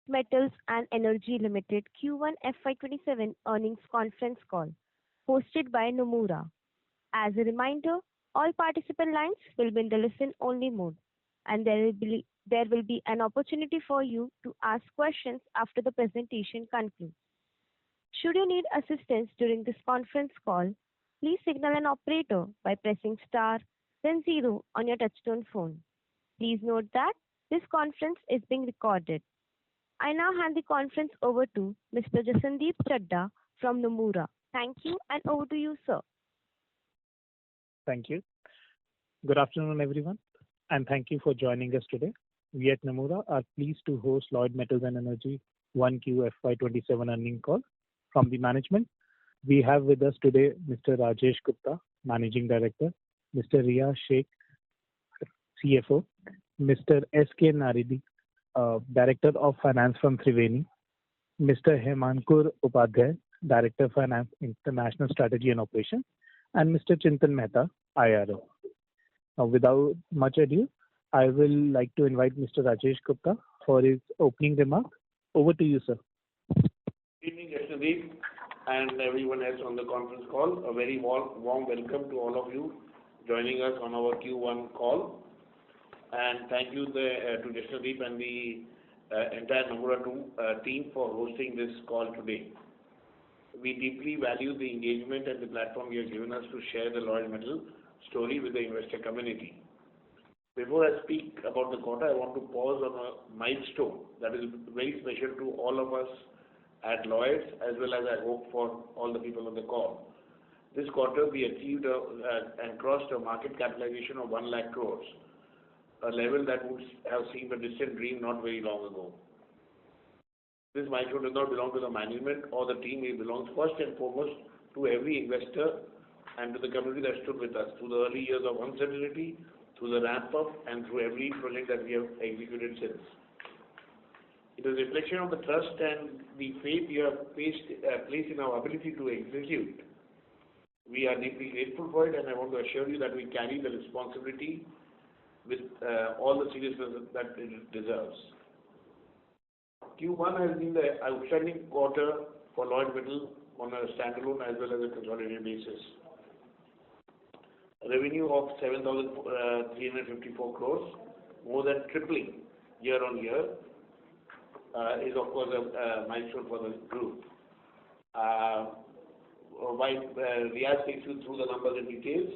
Metals and Energy Limited Q1 FY27 earnings conference call, hosted by Nomura. As a reminder, all participant lines will be in the listen-only mode, and there will be an opportunity for you to ask questions after the presentation concludes. Should you need assistance during this conference call, please signal an operator by pressing star, then zero on your touchtone phone. Please note that this conference is being recorded. I now hand the conference over to Mr. Jasandeep Chadda from Nomura. Thank you, and over to you, sir. Thank you. Good afternoon, everyone, and thank you for joining us today. We at Nomura are pleased to host Lloyd Metals and Energy 1Q FY27 earnings call. From the management, we have with us today Mr. Rajesh Gupta, Managing Director, Mr. Riyaz Sheikh, CFO, Mr. S.K. Naredi, Director of Finance from Triveni, Mr. Hemankur Upadhyay, Director of Finance, International Strategy and Operations, and Mr. Chintan Mehta, IRO. Now, without much ado, I will like to invite Mr. Rajesh Gupta for his opening remark. Over to you, sir. Good evening, Jashandeep, and everyone else on the conference call. A very warm welcome to all of you joining us on our Q1 call. And thank you to Jashandeep and the entire Nomura team for hosting this call today. We deeply value the engagement and the platform you have given us to share the Lloyd Metal story with the investor community. Before I speak about the quarter, I want to pause on a milestone that is very special to all of us at Lloyds, as well as I hope for all the people on the call. This quarter, we achieved and crossed a market capitalization of 1 lakh crores, a level that would have seemed a distant dream not very long ago. This milestone does not belong to the management or the team. It belongs first and foremost to every investor and to the community that stood with us through the early years of uncertainty, through the ramp-up, and through every project that we have executed since. It is a reflection of the trust and the faith you have placed in our ability to execute. We are deeply grateful for it, and I want to assure you that we carry the responsibility with all the seriousness that it deserves. Q1 has been the outstanding quarter for Lloyd Metal on a standalone as well as a consolidated basis. A revenue of 7,354 crores, more than tripling year on year, is of course a milestone for the group. While Riyaz takes you through the numbers and details,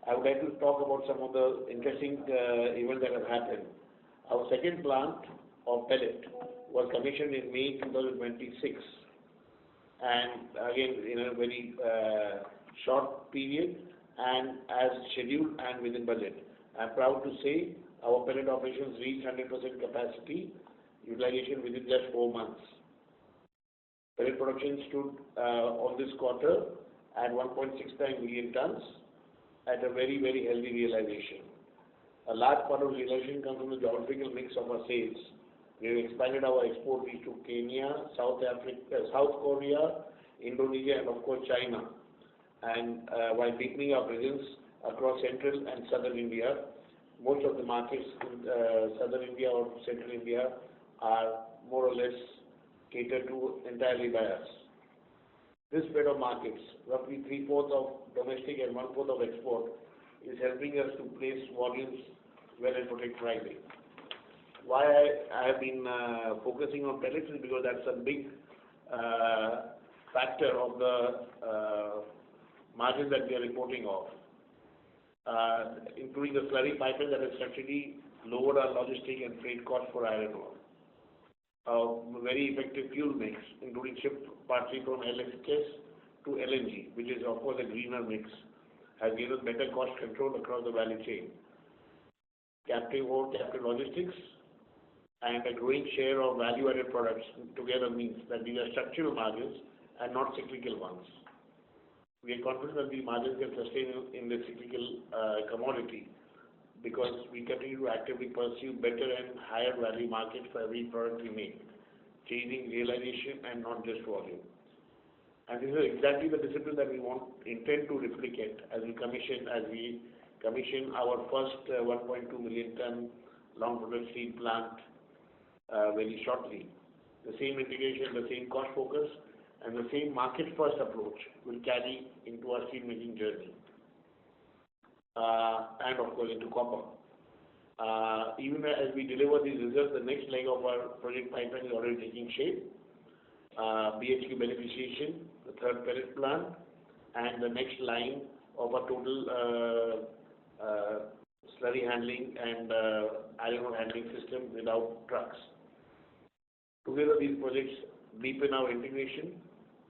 I would like to talk about some of the interesting events that have happened. Our second plant of pellet was commissioned in May 2026, and again in a very short period and as scheduled and within budget. I'm proud to say our pellet operations reached 100% capacity utilization within just 4 months. Pellet production stood on this quarter at 1.69 million tons at a very, very healthy realization. A large part of realization comes from the geographical mix of our sales. We have expanded our export reach to Kenya, South Korea, Indonesia, and of course China. And while deepening our presence across central and southern India, most of the markets in southern India or central India are more or less catered to entirely by us. This spread of markets, roughly 3/4 of domestic and 1/4 of export, is helping us to place volumes well and protect pricing. Why I have been focusing on pellets is because that's a big factor of the margins that we are reporting of, including the slurry pipeline that has structurally lowered our logistic and freight costs for iron ore. A very effective fuel mix, including shift partly from LSHS to LNG, which is of course a greener mix, has given us better cost control across the value chain. Captive ore, captive logistics, and a growing share of value-added products together means that these are structural margins and not cyclical ones. We are confident that these margins can sustain in the cyclical commodity because we continue to actively pursue better and higher value markets for every product we make, changing realization and not just volume. And this is exactly the discipline that we intend to replicate as we commission our first 1.2 million ton long product steel plant very shortly. The same integration, the same cost focus, and the same market-first approach will carry into our steel making journey, and of course into copper. Even as we deliver these results, the next leg of our project pipeline is already taking shape. BHQ beneficiation, the third pellet plant, and the next line of a total slurry handling and iron ore handling system without trucks. Together, these projects deepen our integration,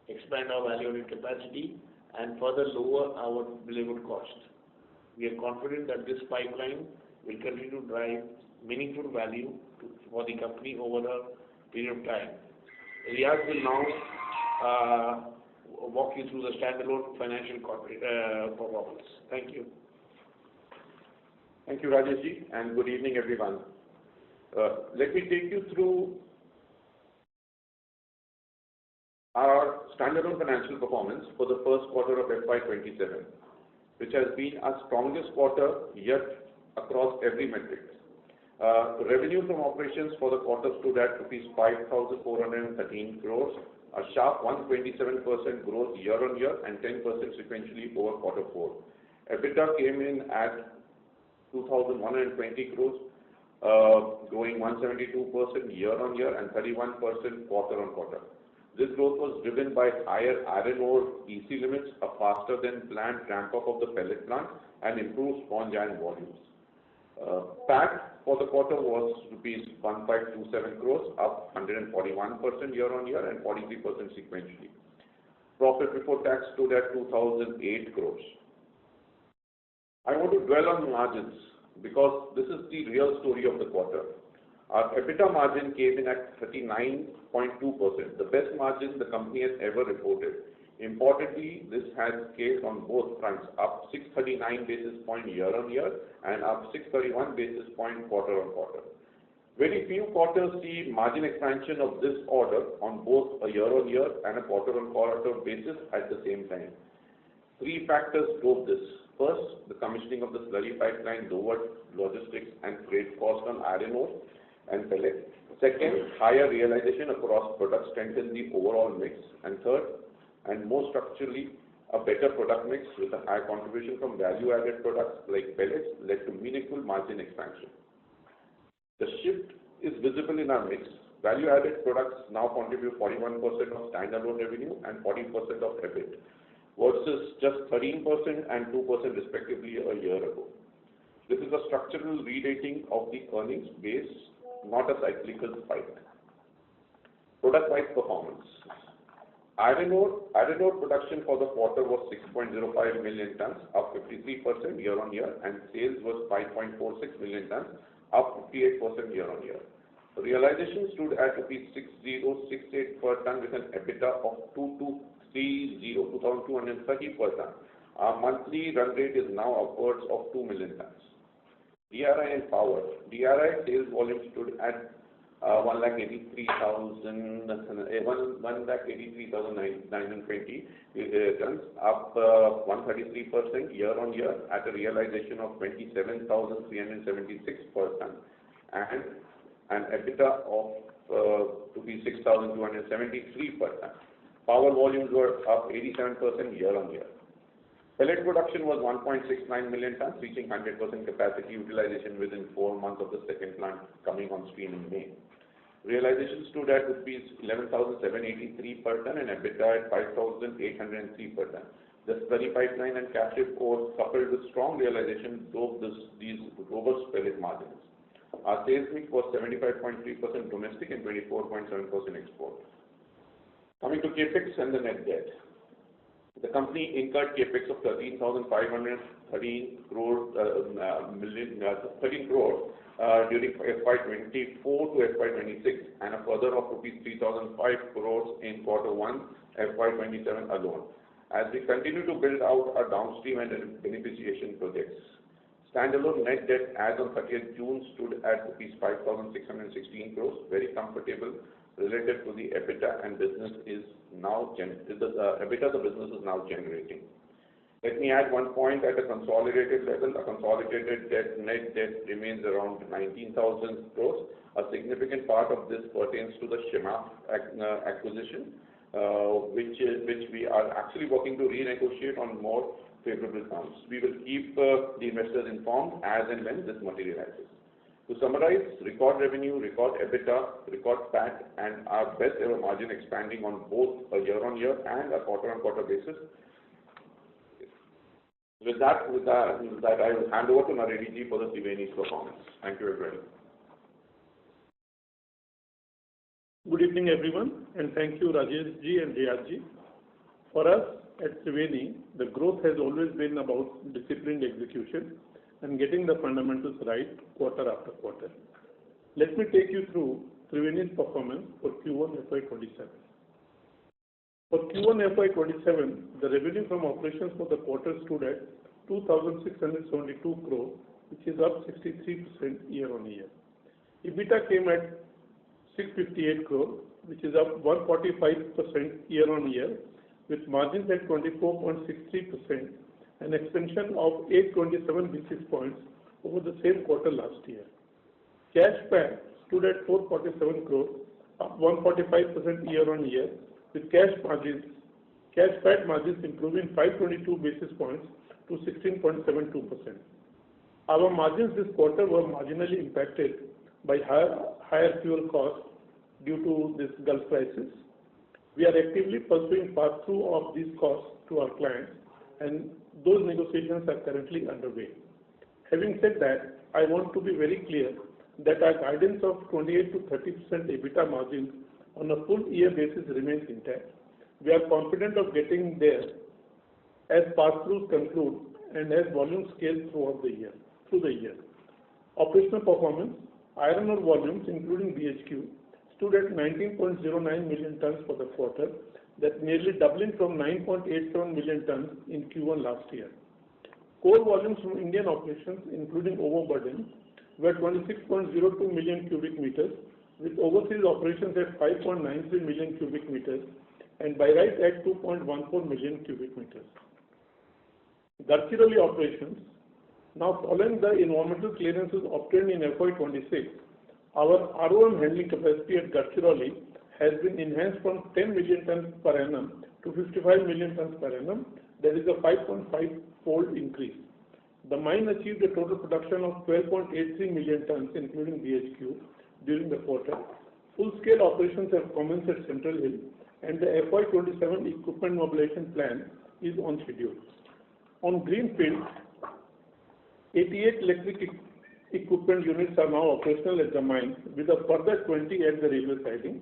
expand our value-added capacity, and further lower our delivered cost. We are confident that this pipeline will continue to drive meaningful value for the company over a period of time. Riyaz will now walk you through the standalone financial performance. Thank you. Thank you, Rajeshji, and good evening, everyone. Let me take you through our standalone financial performance for the first quarter of FY27, which has been our strongest quarter yet across every metric. Revenue from operations for the quarter stood at rupees 5,413 crores, a sharp 127% growth year-on-year and 10% sequentially over quarter 4. EBITDA came in at 2,120 crores, growing 172% year-on-year and 31% quarter-on-quarter. This growth was driven by higher iron ore EC limits, a faster than planned ramp-up of the pellet plant, and improved sponge iron volumes. PAT for the quarter was rupees 1,527 crores, up 141% year-on-year and 43% sequentially. Profit before tax stood at 2,008 crores. I want to dwell on margins because this is the real story of the quarter. Our EBITDA margin came in at 39.2%, the best margin the company has ever reported. Importantly, this has scaled on both fronts, up 639 basis points year-on-year and up 631 basis points quarter-on-quarter. Very few quarters see margin expansion of this order on both a year-on-year and a quarter-on-quarter basis at the same time. Three factors drove this. First, the commissioning of the slurry pipeline lowered logistics and freight costs on iron ore and pellet. Second, higher realization across products strengthened the overall mix. And third, and more structurally, a better product mix with a high contribution from value-added products like pellets led to meaningful margin expansion. The shift is visible in our mix. Value-added products now contribute 41% of standalone revenue and 40% of EBIT, versus just 13% and 2% respectively a year ago. This is a structural re-rating of the earnings base, not a cyclical spike. Product-wise performance. Iron ore production for the quarter was 6.05 million tons, up 53% year-on-year, and sales was 5.46 million tons, up 58% year-on-year. Realization stood at rupees 6,068 per ton with an EBITDA of 2,230 per ton. Our monthly run rate is now upwards of 2 million tons. DRI and power. DRI sales volume stood at 1,83,920 tons, up 133% year-on-year at a realization of 27,376 per ton, and an EBITDA of rupees 6,273 per ton. Power volumes were up 87% year-on-year. Pellet production was 1.69 million tons, reaching 100% capacity utilization within 4 months of the second plant coming on stream in May. Realization stood at rupees 11,783 per ton and EBITDA at 5,803 per ton. The slurry pipeline and captive ore coupled with strong realization drove these robust pellet margins. Our sales mix was 75.3% domestic and 24.7% export. Coming to capex and the net debt. The company incurred capex of 13,513 crore during FY24 to FY26 and a further of rupees 3,005 crores in quarter 1 FY27 alone, as we continue to build out our downstream and beneficiation projects. Standalone net debt as on 30th June stood at rupees 5,616 crores, very comfortable relative to the EBITDA and business is now EBITDA the business is now generating. Let me add one point at a consolidated level. A consolidated net debt remains around 19,000 crores, A significant part of this pertains to the Shimaf acquisition, which we are actually working to renegotiate on more favorable terms. We will keep the investors informed as and when this materializes. To summarize, record revenue, record EBITDA, record PAT, and our best ever margin expanding on both a year-on-year and a quarter-on-quarter basis. With that, I will hand over to Naredi ji for the Triveni's performance. Thank you, everybody. Good evening, everyone, and thank you, Rajesh ji and Riyaz ji. For us at Triveni, the growth has always been about disciplined execution and getting the fundamentals right quarter after quarter. Let me take you through Triveni's performance for Q1 FY27. For Q1 FY27, the revenue from operations for the quarter stood at 2,672 crore, which is up 63% year-on-year. EBITDA came at 658 crore, which is up 145% year-on-year, with margins at 24.63%, an extension of 827 basis points over the same quarter last year. Cash PAT stood at 447 crore, up 145% year-on-year, with cash PAT margins improving 522 basis points to 16.72%. Our margins this quarter were marginally impacted by higher fuel costs due to this Gulf crisis. We are actively pursuing pass-through of these costs to our clients, and those negotiations are currently underway. Having said that, I want to be very clear that our guidance of 28 to 30% EBITDA margins on a full year basis remains intact. We are confident of getting there as pass-throughs conclude and as volumes scale through the year. Operational performance, iron ore volumes including BHQ stood at 19.09 million tons for the quarter, that's nearly doubling from 9.87 million tons in Q1 last year. Core volumes from Indian operations, including overburden, were 26.02 million cubic meters, with overseas operations at 5.93 million cubic meters and by right at 2.14 million cubic meters. Gadchiroli operations. Now, following the environmental clearances obtained in FY26, our ROM handling capacity at Gadchiroli has been enhanced from 10 million tons per annum to 55 million tons per annum. That is a 5.5-fold increase. The mine achieved a total production of 12.83 million tons, including BHQ, during the quarter. Full-scale operations have commenced at Central Hill, and the FY27 equipment mobilization plan is on schedule. On Greenfield, 88 electric equipment units are now operational at the mine, with a further 20 at the railway siding.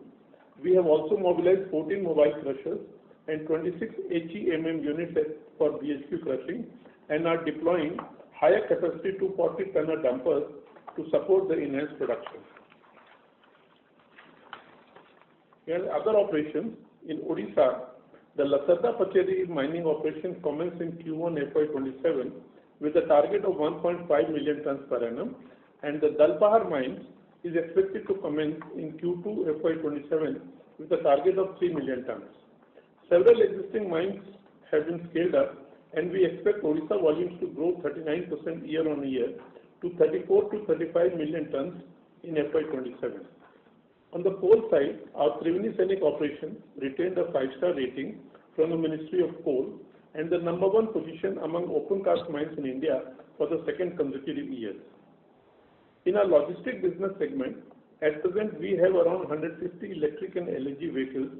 We have also mobilized 14 mobile crushers and 26 HEMM units for BHQ crushing and are deploying higher capacity 240-tonner dumpers to support the enhanced production. In other operations, in Odisha, the Lasarda Pacheri mining operation commenced in Q1 FY27 with a target of 1.5 million tons per annum, and the Dalpahar mines is expected to commence in Q2 FY27 with a target of 3 million tons. Several existing mines have been scaled up, and we expect Odisha volumes to grow 39% year-on-year to 34 to 35 million tons in FY27. On the coal side, our Triveni Scenic operation retained a 5-star rating from the Ministry of Coal and the #1 position among open cast mines in India for the second consecutive years. In our logistic business segment, at present we have around 150 electric and LNG vehicles,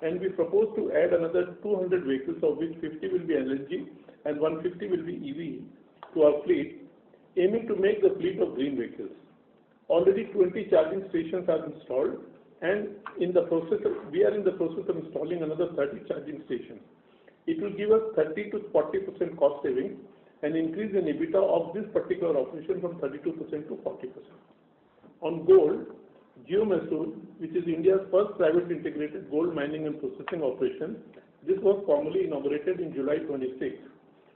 and we propose to add another 200 vehicles, of which 50 will be LNG and 150 will be EV, to our fleet, aiming to make the fleet of green vehicles. Already 20 charging stations are installed, and we are in the process of installing another 30 charging stations. It will give us 30 to 40% cost savings and increase in EBITDA of this particular operation from 32% to 40%. On gold, Geomysore, which is India's first private integrated gold mining and processing operation, this was formally inaugurated in July 26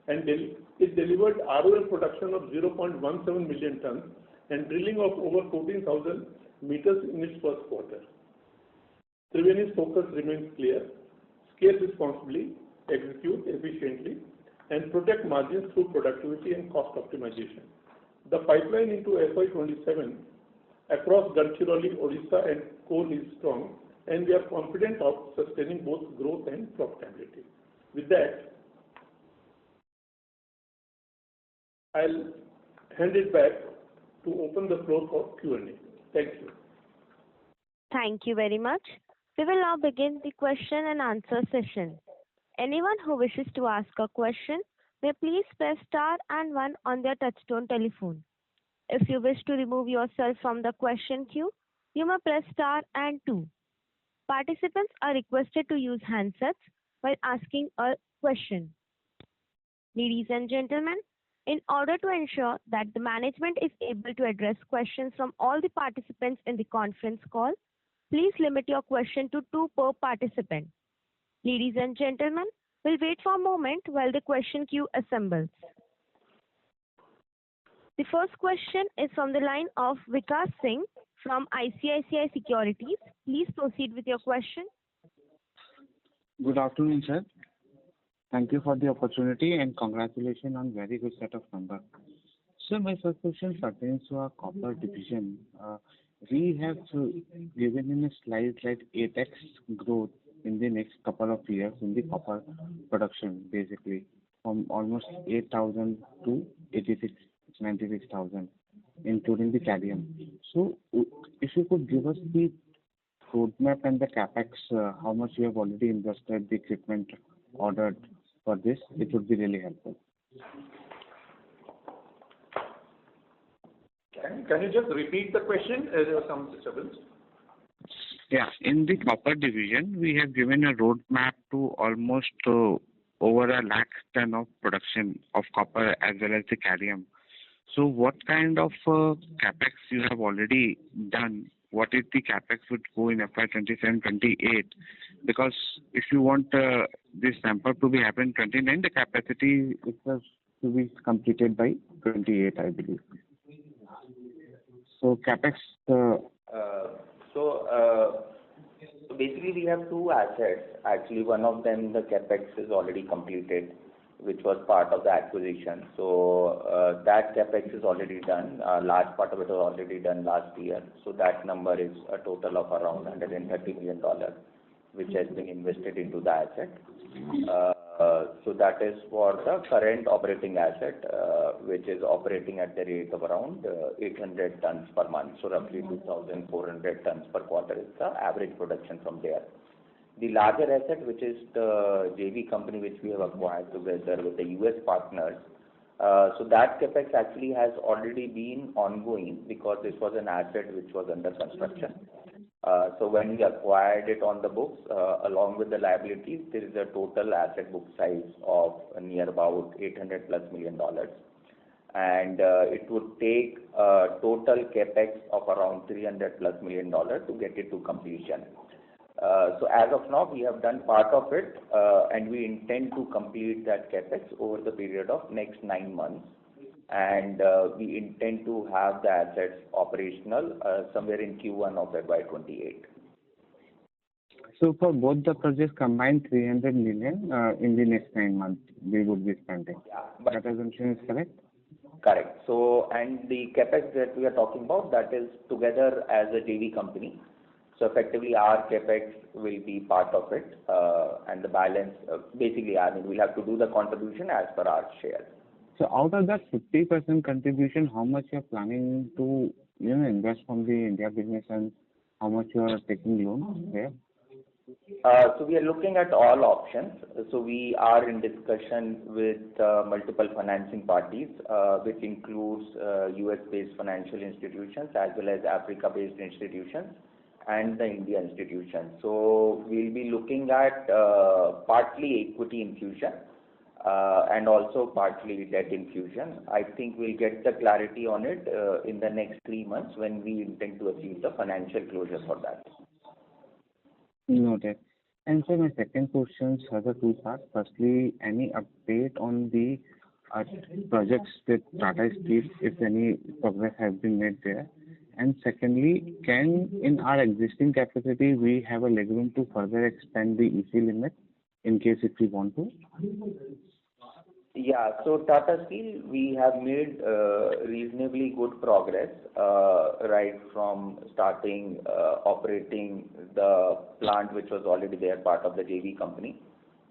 and it delivered ROM production of 0.17 million tons and drilling of over 14,000 meters in its first quarter. Triveni's focus remains clear: scale responsibly, execute efficiently, and protect margins through productivity and cost optimization. The pipeline into FY27 across Gadchiroli, Odisha and coal is strong, and we are confident of sustaining both growth and profitability. With that, I'll hand it back to open the floor for Q&A. Thank you. Thank you very much. We will now begin the question and answer session. Anyone who wishes to ask a question may please press star and 1 on their touchtone telephone. If you wish to remove yourself from the question queue, you may press star and 2. Participants are requested to use handsets while asking a question. Ladies and gentlemen, in order to ensure that the management is able to address questions from all the participants in the conference call, please limit your question to 2 per participant. Ladies and gentlemen, we'll wait for a moment while the question queue assembles. The first question is from the line of Vikas Singh from ICICI Securities. Please proceed with your question. Good afternoon, sir. Thank you for the opportunity and congratulations on very good set of numbers. So my first question pertains to our copper division. We have given in a slide like 8x growth in the next couple of years in the copper production, basically from almost 8,000 to 96,000, including the cadmium. So if you could give us the roadmap and the capex, how much you have already invested, the equipment ordered for this, it would be really helpful. Can you just repeat the question? There was some disturbance. Yeah, in the copper division, we have given a roadmap to almost over 1 lakh ton of production of copper as well as the cadmium. So what kind of capex you have already done? What is the capex would go in FY27-28? Because if you want this sample to be happen 29, the capacity is to be completed by 28, I believe. So capex. So basically we have 2 assets. Actually, one of them, the capex is already completed, which was part of the acquisition. So that capex is already done. Large part of it was already done last year. So that number is a total of around $130 million, which has been invested into the asset. So that is for the current operating asset, which is operating at the rate of around 800 tons per month. So roughly 2,400 tons per quarter is the average production from there. The larger asset, which is the JV company which we have acquired together with the US partners, so that capex actually has already been ongoing because this was an asset which was under construction. So when we acquired it on the books, along with the liabilities, there is a total asset book size of near about $800+ million. And it would take a total capex of around $300+ million to get it to completion. So as of now, we have done part of it, and we intend to complete that capex over the period of next 9 months. And we intend to have the assets operational somewhere in Q1 of FY28. So for both the projects combined, 300 million in the next 9 months we would be spending. Yeah, but that assumption is correct? Correct. So, and the capex that we are talking about, that is together as a JV company. So effectively our capex will be part of it, and the balance, basically, I mean, we'll have to do the contribution as per our share. So out of that 50% contribution, how much you are planning to invest from the India business and how much you are taking loans there? So we are looking at all options. So we are in discussion with multiple financing parties, which includes US-based financial institutions as well as Africa-based institutions and the India institutions. So we'll be looking at partly equity infusion and also partly debt infusion. I think we'll get the clarity on it in the next 3 months when we intend to achieve the financial closure for that. Noted. And so my second question has a 2 parts. Firstly, any update on the projects with Tata Steel, if any progress has been made there? And secondly, in our existing capacity, we have a legroom to further expand the EC limit in case if we want to? Yeah. So Tata Steel, we have made reasonably good progress, right from starting operating the plant, which was already there, part of the JV company.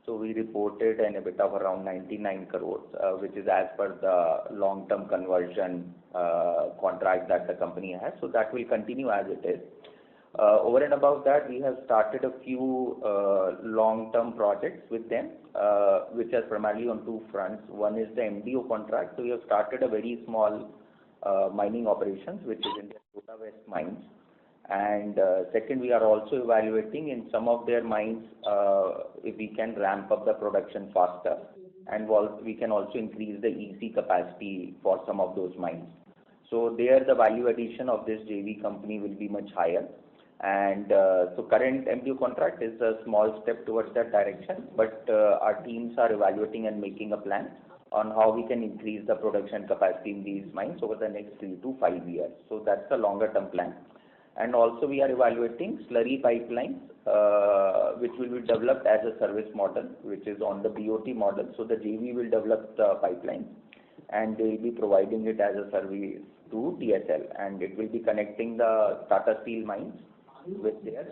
So we reported an EBITDA of around 99 crores, which is as per the long-term conversion contract that the company has. So that will continue as it is. Over and above that, we have started a few long-term projects with them, which are primarily on two fronts. One is the MDO contract. So we have started a very small mining operations, which is in the Kota West mines. And second, we are also evaluating in some of their mines if we can ramp up the production faster, and we can also increase the EC capacity for some of those mines. So there, the value addition of this JV company will be much higher. And so current MDO contract is a small step towards that direction, but our teams are evaluating and making a plan on how we can increase the production capacity in these mines over the next 3 to 5 years. So that's a longer term plan. And also we are evaluating slurry pipelines, which will be developed as a service model, which is on the BOT model. So the JV will develop the pipeline and they will be providing it as a service to TSL, and it will be connecting the Tata Steel mines with their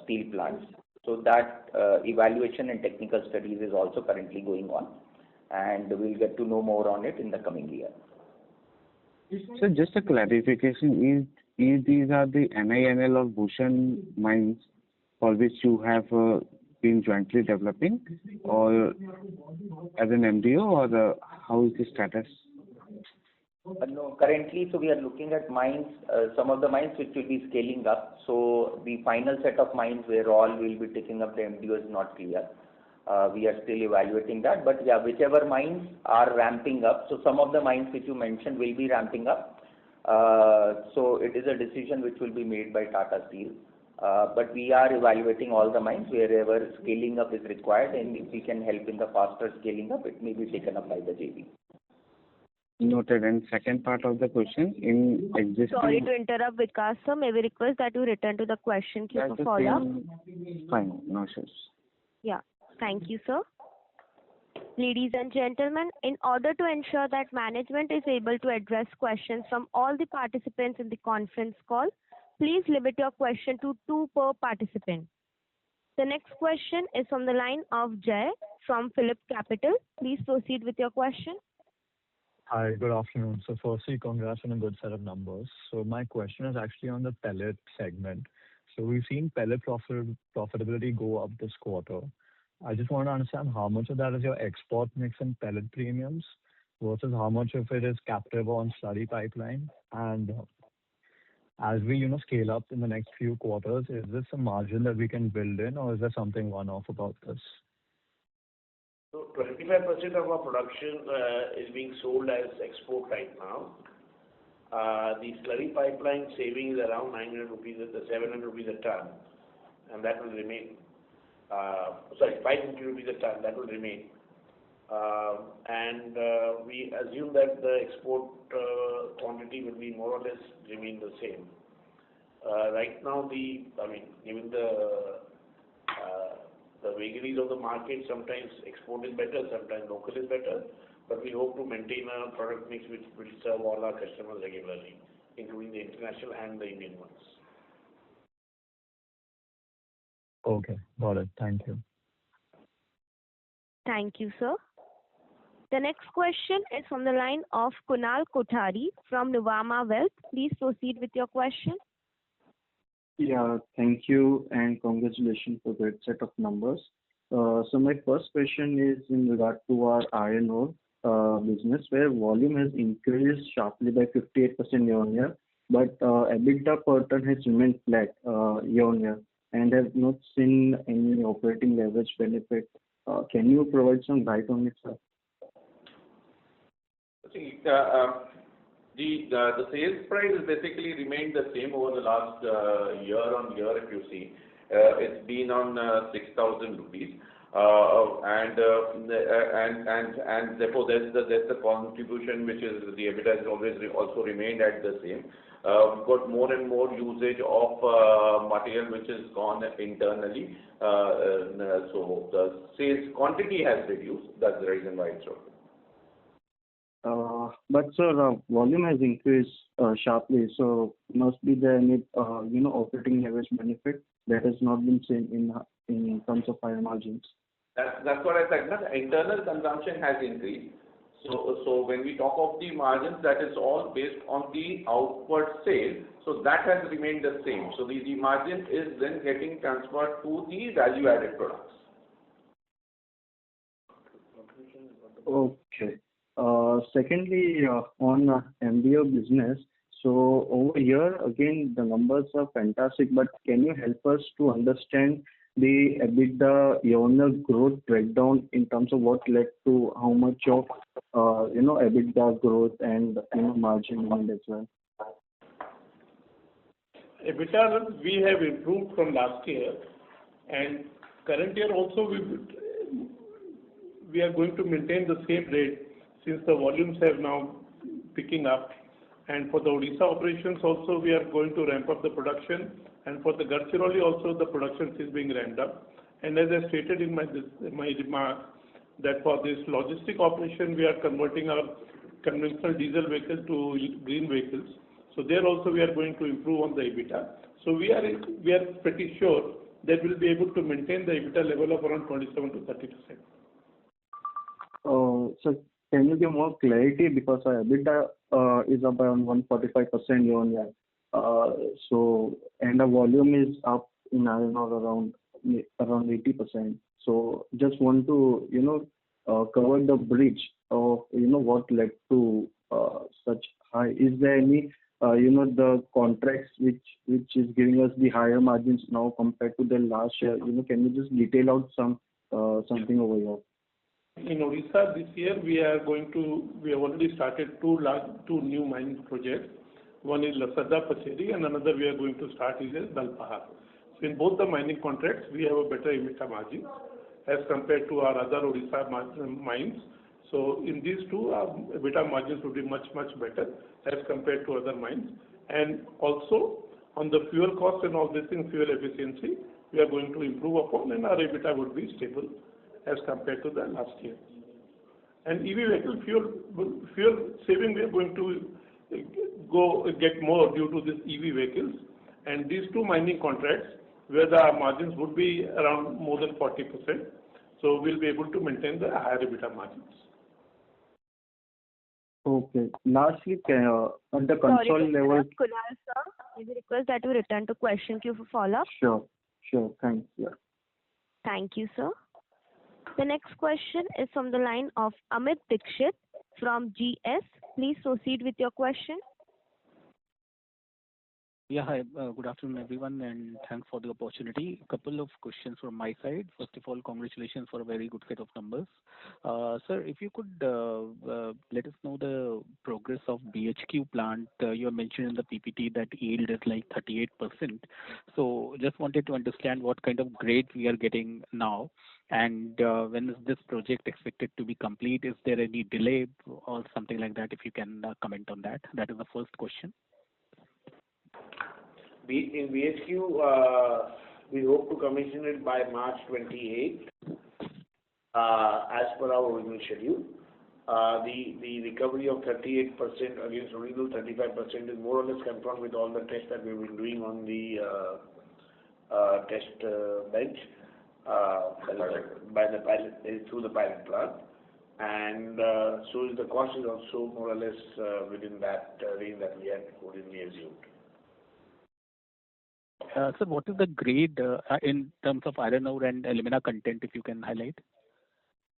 steel plants. So that evaluation and technical studies is also currently going on, and we'll get to know more on it in the coming year. So just a clarification, is these are the NINL or Bhushan mines for which you have been jointly developing, or as an MDO, or how is the status? No, currently, so we are looking at mines, some of the mines which will be scaling up. So the final set of mines where all will be taking up the MDO is not clear. We are still evaluating that, but yeah, whichever mines are ramping up, so some of the mines which you mentioned will be ramping up. So it is a decision which will be made by Tata Steel. But we are evaluating all the mines wherever scaling up is required, and if we can help in the faster scaling up, it may be taken up by the JV. Noted. And second part of the question, in existing... Sorry to interrupt, Vikas sir. May we request that you return to the question queue for follow-up? Fine, no issues. Yeah. Thank you, sir. Ladies and gentlemen, in order to ensure that management is able to address questions from all the participants in the conference call, please limit your question to 2 per participant. The next question is from the line of Jay from Phillip Capital. Please proceed with your question. Hi, good afternoon. So firstly, congrats on a good set of numbers. So my question is actually on the pellet segment. So we've seen pellet profitability go up this quarter. I just want to understand how much of that is your export mix and pellet premiums versus how much of it is captive on slurry pipeline. And as we, scale up in the next few quarters, is this a margin that we can build in, or is there something one-off about this? So 25% of our production is being sold as export right now. The slurry pipeline saving is around 900 rupees, 700 rupees a ton, and that will remain. 550 rupees a ton, that will remain. And we assume that the export quantity will be more or less remain the same. Right now, given the vagaries of the market, sometimes export is better, sometimes local is better, but we hope to maintain a product mix which will serve all our customers regularly, including the international and the Indian ones. Okay, got it. Thank you. Thank you, sir. The next question is from the line of Kunal Kothari from Nuvama Wealth. Please proceed with your question. Yeah, thank you and congratulations for great set of numbers. So my first question is in regard to our iron ore business, where volume has increased sharply by 58% year-on-year, but EBITDA per ton has remained flat year-on-year and have not seen any operating leverage benefit. Can you provide some light on it, sir? See, the sales price has basically remained the same over the last year-on-year. If you see, it's been on 6,000 rupees, and therefore there's the contribution, which is the EBITDA has always also remained at the same. We've got more and more usage of material which is gone internally. So the sales quantity has reduced. That's the reason why it's dropped. But sir, volume has increased sharply, so must be there any operating leverage benefit that has not been seen in terms of higher margins. That's what I said. No? Internal consumption has increased. So when we talk of the margins, that is all based on the outward sale. So that has remained the same. So the margin is then getting transferred to the value-added products. Okay. Secondly, on MBO business, so over here again the numbers are fantastic, but can you help us to understand the EBITDA year-on-year growth breakdown in terms of what led to how much of EBITDA growth and margin as well? EBITDA we have improved from last year, and current year also we are going to maintain the same rate since the volumes have now picking up. And for the Odisha operations also we are going to ramp up the production, and for the Gadchiroli also the production is being ramped up. And as I stated in my remarks, that for this logistic operation we are converting our conventional diesel vehicles to green vehicles. So there also we are going to improve on the EBITDA. So we are pretty sure that we'll be able to maintain the EBITDA level of around 27 to 30%. So can you give more clarity, because our EBITDA is up around 145% year-on-year. So and the volume is up in iron ore around 80%. So just want to cover the bridge of what led to such high. Is there any the contracts which is giving us the higher margins now compared to the last year? Can you just detail out something over here? In Odisha this year we have already started two new mining projects. One is Lasarda Pacheri and another we are going to start is Dalpahar. So in both the mining contracts we have a better EBITDA margin as compared to our other Odisha mines. So in these two our EBITDA margins will be much better as compared to other mines. And also on the fuel cost and all these things, fuel efficiency, we are going to improve upon, and our EBITDA would be stable as compared to the last year. And EV vehicle fuel saving we are going to get more due to this EV vehicles, and these two mining contracts where the margins would be around more than 40%. So we'll be able to maintain the higher EBITDA margins. Okay. Lastly, at the console level. Kunal sir, may we request that you return to question queue for follow-up? Sure. Thanks. Yeah. Thank you, sir. The next question is from the line of Amit Dixit from GS. Please proceed with your question. Yeah, hi. Good afternoon, everyone, and thanks for the opportunity. A couple of questions from my side. First of all, congratulations for a very good set of numbers. Sir, if you could let us know the progress of BHQ plant. You mentioned in the PPT that yield is like 38%. So just wanted to understand what kind of grade we are getting now, and when is this project expected to be complete? Is there any delay or something like that? If you can comment on that. That is the first question. In BHQ, we hope to commission it by March 28, as per our original schedule. The recovery of 38% against original 35% is more or less confirmed with all the tests that we've been doing on the test bench through the pilot plant, and so the cost is also more or less within that range that we had originally assumed. Sir, what is the grade in terms of iron ore and alumina content, if you can highlight?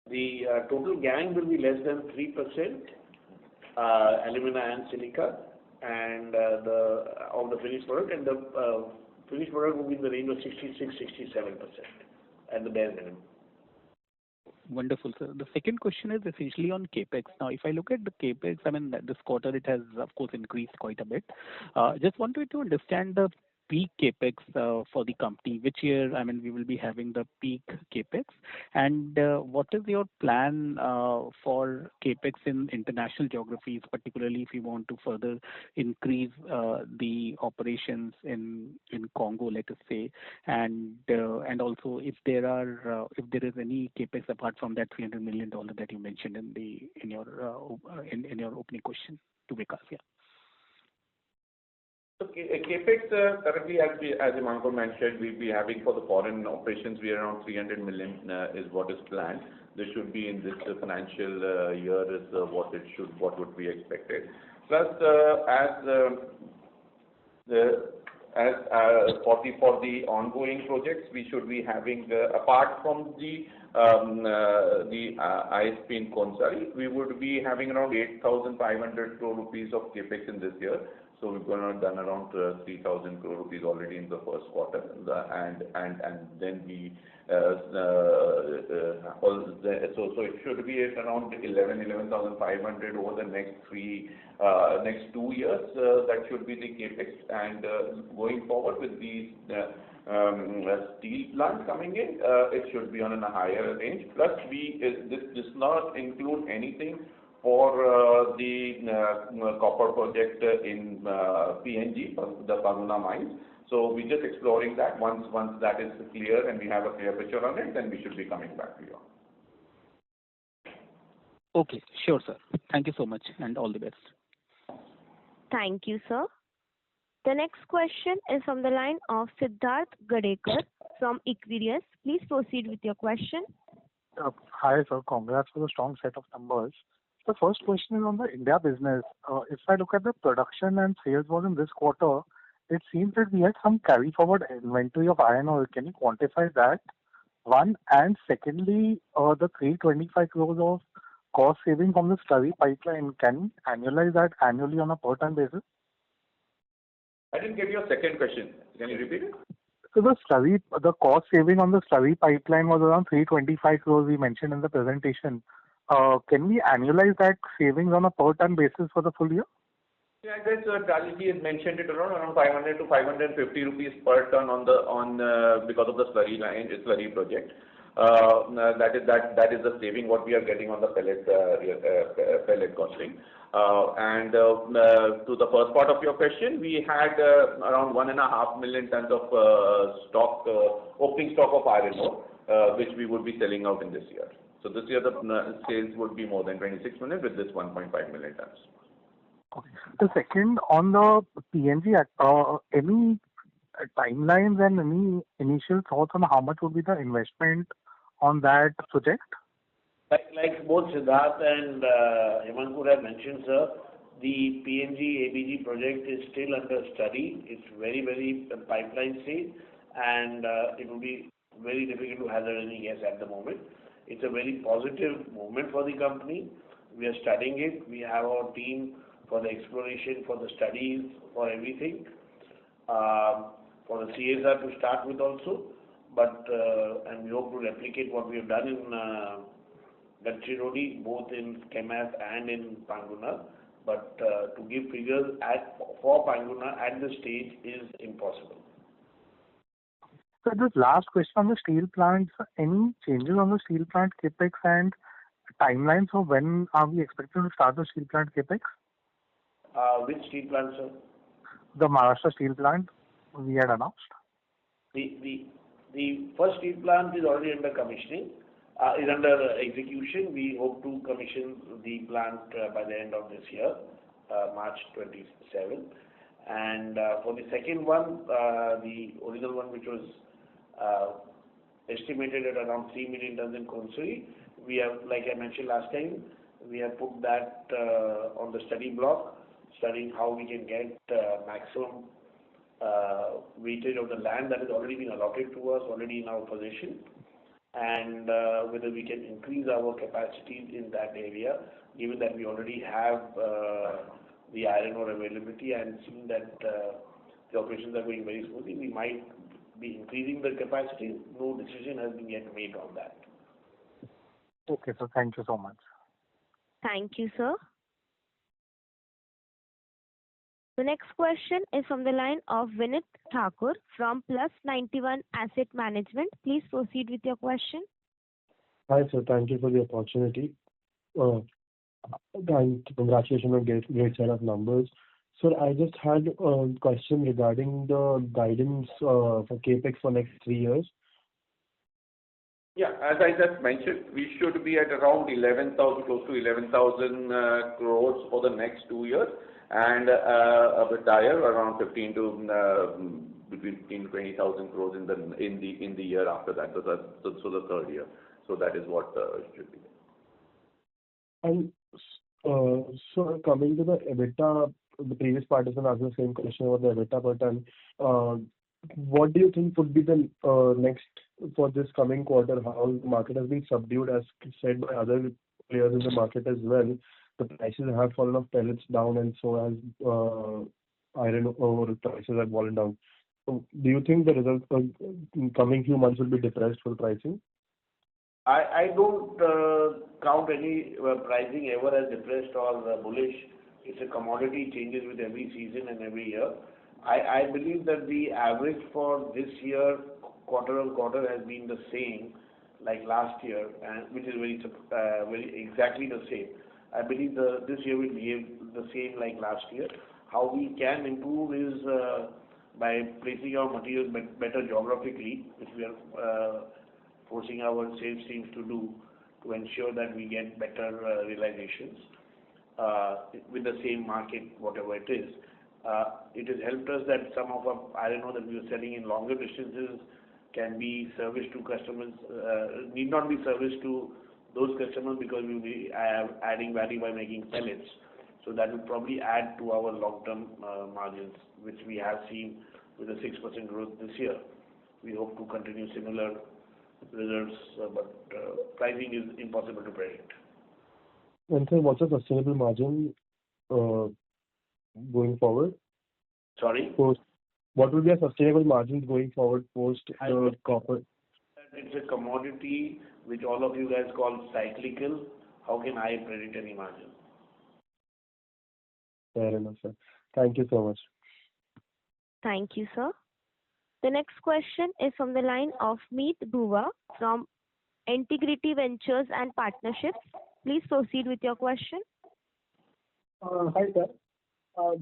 The total gangue will be less than 3%, alumina and silica, and of the finished product, and the finished product will be in the range of 66-67% at the bare minimum. Wonderful, sir. The second question is essentially on capex. Now, if I look at the capex, I mean, this quarter it has of course increased quite a bit. Just wanted to understand the peak CapEx for the company? Which year, I mean, we will be having the peak CapEx? And what is your plan for CapEx in international geographies, particularly if you want to further increase the operations in Congo, let us say, and also if there is any CapEx apart from that $300 million that you mentioned in your opening question to Vikas. Yeah. Okay, CapEx currently, as Himanshu mentioned, we'll be having for the foreign operations, we are around 300 million is what is planned. This should be in this financial year is what would be expected. Plus, for the ongoing projects, we should be having apart from the ISP in Concall, we would be having around 8,500 crore rupees of CapEx in this year. So we've done around 3,000 crore rupees already in the first quarter, and then we so it should be at around 11,500 over the next 2 years. That should be the CapEx, and going forward with these steel plants coming in, it should be on a higher range. Plus, this does not include anything for the copper project in PNG, the Panguna mines. So we're just exploring that. Once that is clear and we have a clear picture on it, then we should be coming back to you. Okay, sure, sir. Thank you so much, and all the best. Thank you, sir. The next question is from the line of Siddharth Gadekar from Equirus. Please proceed with your question. Hi, sir. Congrats for the strong set of numbers. The first question is on the India business. If I look at the production and sales volume this quarter, it seems that we had some carry forward inventory of iron ore. Can you quantify that? One, and secondly, the 325 crores of cost saving from the slurry pipeline, can you annualize that annually on a per ton basis? I didn't get your second question. Can you repeat it? So the cost saving on the slurry pipeline was around 325 crores we mentioned in the presentation. Can we annualize that savings on a per ton basis for the full year? Yeah, I guess Dalji has mentioned it around 500 to 550 rupees per ton because of the slurry project. That is the saving what we are getting on the pellet costing. And to the first part of your question, we had around 1.5 million tons of opening stock of iron ore, which we would be selling out in this year. So this year the sales would be more than 26 million with this 1.5 million tons. Okay. The second, on the PNG, any timelines and any initial thoughts on how much would be the investment on that project? Like both Siddharth and Himanshu have mentioned, sir, the PNG ABG project is still under study. It's very, very pipeline stage, and it will be very difficult to hazard any guess at the moment. It's a very positive moment for the company. We are studying it. We have our team for the exploration, for the studies, for everything, for the CSR to start with also. But and we hope to replicate what we have done in Gadchiroli, both in Kemath and in Panguna. But to give figures for Panguna at this stage is impossible. So this last question on the steel plants, any changes on the steel plant capex and timelines of when are we expected to start the steel plant capex? Which steel plant, sir? The Maharashtra steel plant we had announced. The first steel plant is already under commissioning, is under execution. We hope to commission the plant by the end of this year, March 27. And for the second one, the original one, which was estimated at around 3 million tons in Concall, we have, like I mentioned last time, we have put that on the study block, studying how we can get maximum weightage of the land that has already been allotted to us, already in our possession, and whether we can increase our capacity in that area, given that we already have the iron ore availability, and seeing that the operations are going very smoothly, we might be increasing the capacity. No decision has been yet made on that. Okay, so thank you so much. Thank you, sir. The next question is from the line of Vinit Thakur from Plus 91 Asset Management. Please proceed with your question. Hi, sir. Thank you for the opportunity. And congratulations on great set of numbers. Sir, I just had a question regarding the guidance for CapEx for next 3 years. Yeah, as I just mentioned, we should be at around 11,000, close to 11,000 crores for the next 2 years, and a bit higher, around 15 to between 15 to 20,000 crores in the year after that. So the third year. So that is what it should be. And so coming to the EBITDA, the previous participant asked the same question about the EBITDA per ton. What do you think would be the next for this coming quarter? How the market has been subdued, as said by other players in the market as well. The prices have fallen off pellets down, and so has iron ore prices have fallen down. So do you think the results in coming few months will be depressed for pricing? I don't count any pricing ever as depressed or bullish. It's a commodity, changes with every season and every year. I believe that the average for this year, quarter on quarter, has been the same like last year, and which is very exactly the same. I believe this year will behave the same like last year. How we can improve is by placing our materials better geographically, which we are forcing our sales teams to do, to ensure that we get better realizations with the same market, whatever it is. It has helped us that some of our iron ore that we were selling in longer distances can be serviced to customers, need not be serviced to those customers because we will be adding value by making pellets. So that will probably add to our long-term margins, which we have seen with a 6% growth this year. We hope to continue similar results, but pricing is impossible to predict. And so what's a sustainable margin going forward? Sorry? What will be a sustainable margin going forward post copper? It's a commodity which all of you guys call cyclical. How can I predict any margin? Fair enough, sir. Thank you so much. Thank you, sir. The next question is from the line of Meet Bhuva from Integrity Ventures and Partnerships. Please proceed with your question. Hi, sir.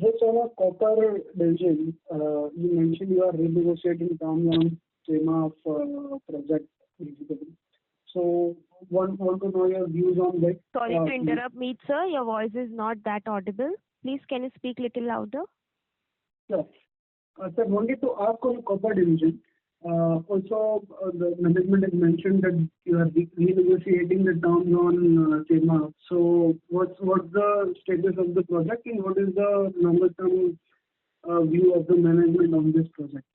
Just on a copper division, you mentioned you are renegotiating terms on schema of project, basically. So, want to know your views on that. Sorry to interrupt, Meet, sir. Your voice is not that audible. Please, can you speak a little louder? Sure. Sir, wanted to ask on copper division. Also, the management has mentioned that you are renegotiating the terms on schema. So, what's the status of the project, and what is the longer term view of the management on this project?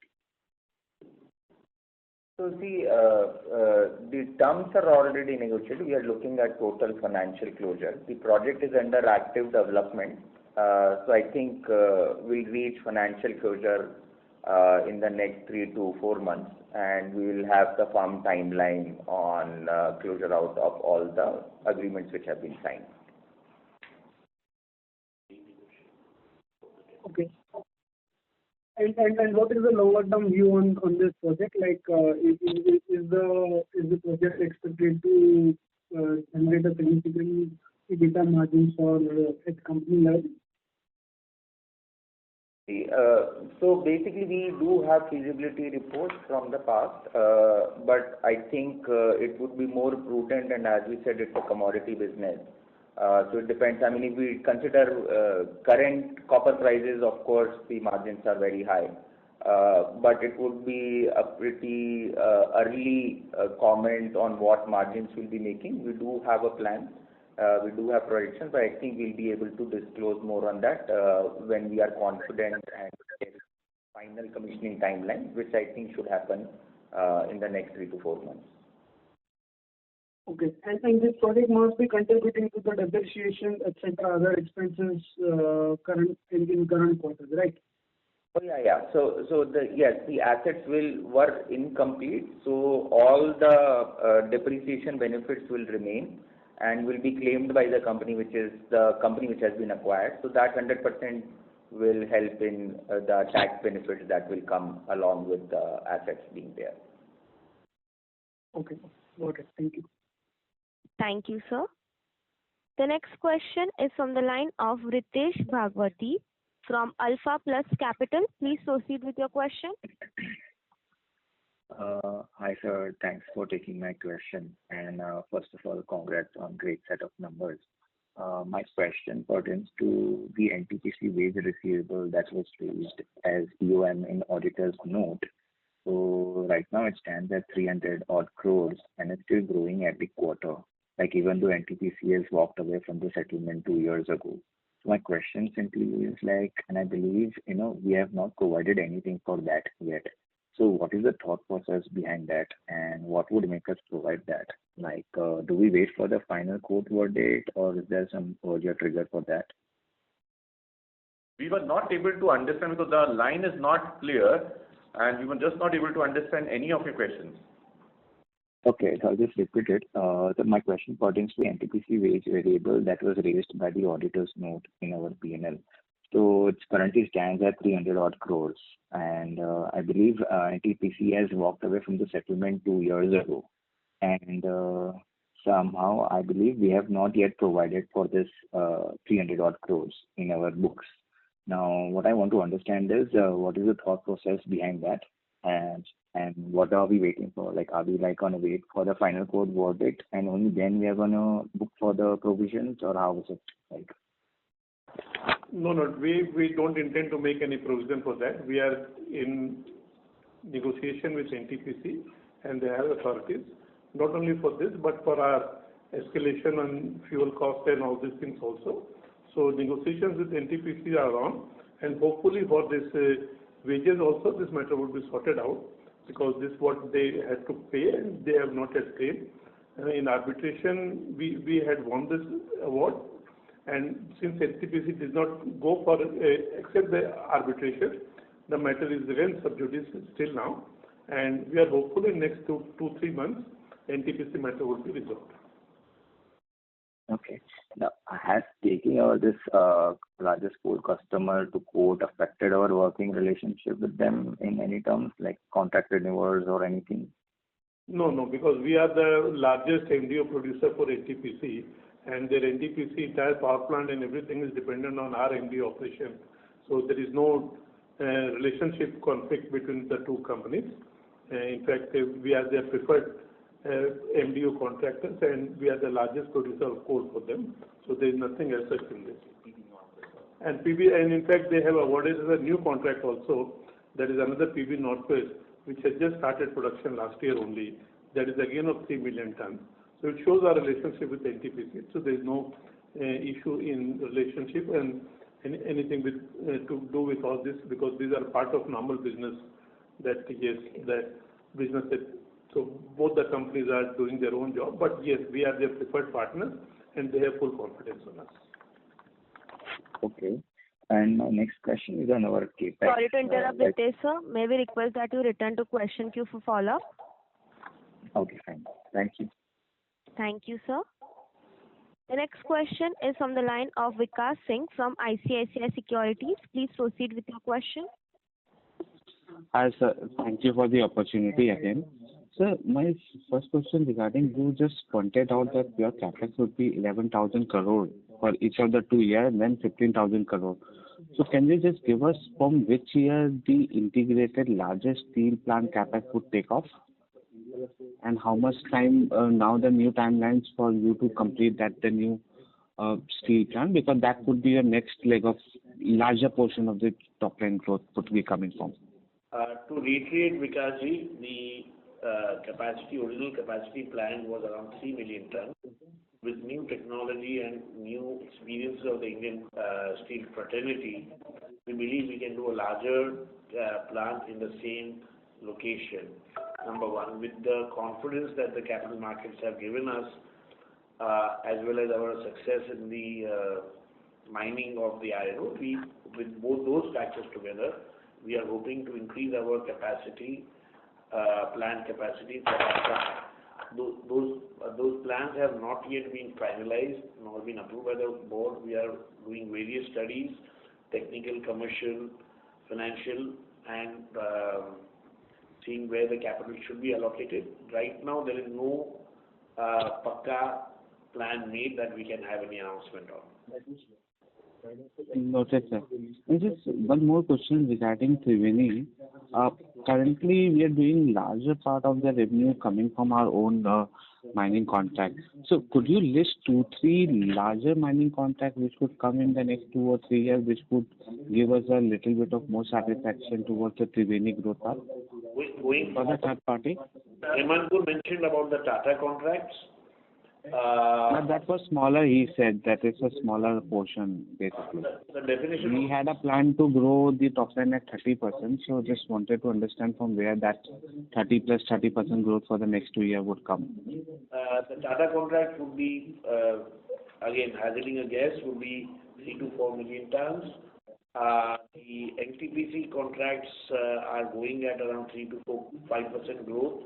So see, the terms are already negotiated. We are looking at total financial closure. The project is under active development. So I think we'll reach financial closure in the next 3 to 4 months, and we will have the firm timeline on closure out of all the agreements which have been signed. Okay. And what is the longer term view on this project? Like, is the project expected to generate a significant EBITDA margin for its company level? So basically, we do have feasibility reports from the past, but I think it would be more prudent, and as we said, it's a commodity business. So it depends. I mean, if we consider current copper prices, of course, the margins are very high. But it would be a pretty early comment on what margins we'll be making. We do have a plan. We do have projections, but I think we'll be able to disclose more on that when we are confident and get final commissioning timeline, which I think should happen in the next 3 to 4 months. Okay. And this project must be contributing to the depreciation, etc., other expenses in current quarters, right? Oh, yeah. So yes, the assets were incomplete, so all the depreciation benefits will remain and will be claimed by the company, which has been acquired. So that 100% will help in the tax benefits that will come along with the assets being there. Okay. Okay. Thank you. Thank you, sir. The next question is from the line of Ritesh Bhagwati from Alpha Plus Capital. Please proceed with your question. Hi, sir. Thanks for taking my question. And first of all, congrats on great set of numbers. My question pertains to the NTPC wage receivable that was raised as EOM in auditor's note. So right now it stands at 300 odd crores and it's still growing every quarter. Like even though NTPC has walked away from the settlement 2 years ago. So my question simply is like, and I believe, we have not provided anything for that yet. So what is the thought process behind that and what would make us provide that? Like, do we wait for the final court verdict or is there some earlier trigger for that? We were not able to understand because the line is not clear and we were just not able to understand any of your questions. Okay, so I'll just repeat it. So my question pertains to NTPC wage variable that was raised by the auditor's note in our P&L. So it currently stands at 300 odd crores. And I believe NTPC has walked away from the settlement 2 years ago. And somehow I believe we have not yet provided for this 300 odd crores in our books. Now, what I want to understand is what is the thought process behind that and what are we waiting for? Like, are we going to wait for the final court verdict and only then we are going to book for the provisions or how is it like? No, we don't intend to make any provision for that. We are in negotiation with NTPC and they have authorities, not only for this, but for our escalation on fuel cost and all these things also. So negotiations with NTPC are on and hopefully for this wages also this matter would be sorted out because this is what they had to pay and they have not yet paid. In arbitration, we had won this award. And since NTPC did not go for accept the arbitration, the matter is again sub judice still now, and we are hopeful in next 2-3 months NTPC matter will be resolved. Okay. Now, has taking this largest coal customer to court affected our working relationship with them in any terms, like contract renewals or anything? No, because we are the largest MDO producer for NTPC. And their NTPC entire power plant and everything is dependent on our MDO operation. So there is no relationship conflict between the two companies. In fact, we are their preferred MDO contractors and we are the largest producer of coal for them. So there is nothing else such in this. And in fact they have awarded us a new contract also. That is another PB Northwest, which has just started production last year only. That is again of 3 million tons. So it shows our relationship with NTPC. So there is no issue in relationship and anything to do with all this because these are part of normal business that business that so both the companies are doing their own job. But yes, we are their preferred partners and they have full confidence on us. Okay. And my next question is on our CAPEX. Sorry to interrupt, Ritesh sir. May we request that you return to question queue for follow-up? Okay, fine. Thank you. Thank you, sir. The next question is from the line of Vikas Singh from ICICI Securities. Please proceed with your question. Hi, sir. Thank you for the opportunity again. Sir, my first question regarding you just pointed out that your CAPEX would be 11,000 crore for each of the 2 years and then 15,000 crore. So can you just give us from which year the integrated largest steel plant CAPEX would take off? And how much time now the new timelines for you to complete the new steel plant, because that would be your next leg of larger portion of the top line growth would be coming from. To reiterate, Vikasji, the original capacity plan was around 3 million tons. With new technology and new experiences of the Indian steel fraternity, we believe we can do a larger plant in the same location. Number one, with the confidence that the capital markets have given us, as well as our success in the mining of the iron ore, with both those factors together, we are hoping to increase our capacity, plant capacity for our plant. Those plans have not yet been finalized nor been approved by the board. We are doing various studies technical, commercial, financial, and seeing where the capital should be allocated. Right now, there is no pakka plan made that we can have any announcement on. Noted, sir. And just one more question regarding Triveni. Currently, we are doing larger part of the revenue coming from our own mining contracts. So could you list 2-3 larger mining contracts which could come in the next 2 or 3 years, which could give us a little bit of more satisfaction towards the Triveni growth path for the third party? Hemankur mentioned about the Tata contracts. But that was smaller, he said. That is a smaller portion, basically. The definition. We had a plan to grow the top line at 30%, so just wanted to understand from where that 30% growth for the next 2 years would come. The Tata contract would be, again, hazarding a guess, would be 3 to 4 million tons. The NTPC contracts are going at around 3 to 5% growth.